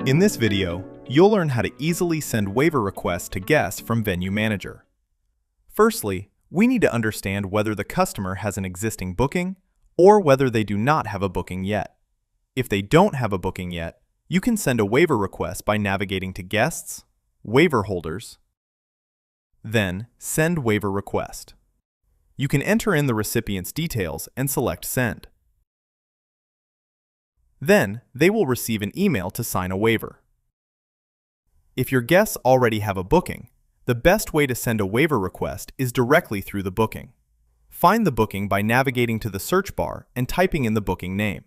In this video, you'll learn how to easily send waiver requests to guests from Venue Manager. Firstly, we need to understand whether the customer has an existing booking or whether they do not have a booking yet. If they don't have a booking yet, you can send a waiver request by navigating to Guests, Waiver Holders, then Send Waiver Request. You can enter in the recipient's details and select Send. Then, they will receive an email to sign a waiver. If your guests already have a booking, the best way to send a waiver request is directly through the booking. Find the booking by navigating to the search bar and typing in the booking name.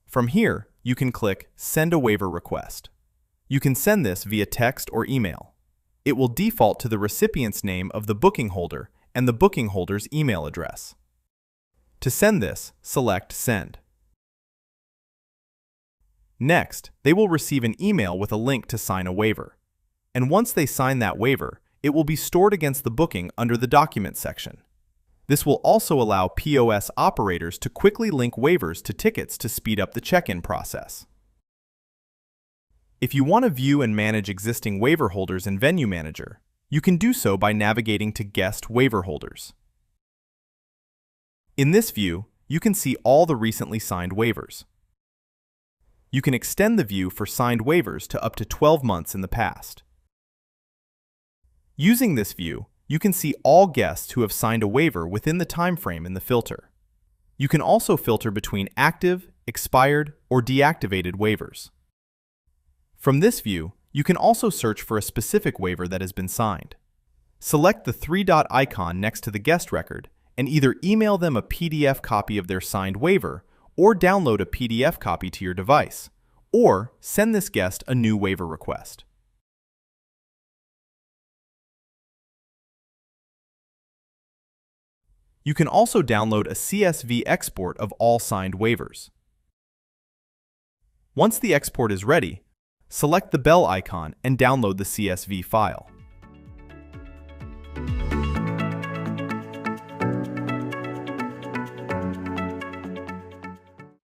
From here, you can click Send a Waiver Request. You can send this via text or email. It will default to the recipient's name of the booking holder and the booking holder's email address. To send this, select Send. Next, they will receive an email with a link to sign a waiver. And once they sign that waiver, it will be stored against the booking under the Documents section. This will also allow POS operators to quickly link waivers to tickets to speed up the check-in process. If you want to view and manage existing waiver holders in Venue Manager, you can do so by navigating to Guest Waiver Holders. In this view, you can see all the recently signed waivers. You can extend the view for signed waivers to up to 12 months in the past. Using this view, you can see all guests who have signed a waiver within the time frame in the filter. You can also filter between active, expired, or deactivated waivers. From this view, you can also search for a specific waiver that has been signed. Select the three-dot icon next to the guest record and either email them a PDF copy of their signed waiver or download a PDF copy to your device, or send this guest a new waiver request. You can also download a CSV export of all signed waivers. Once the export is ready, select the bell icon and download the CSV file.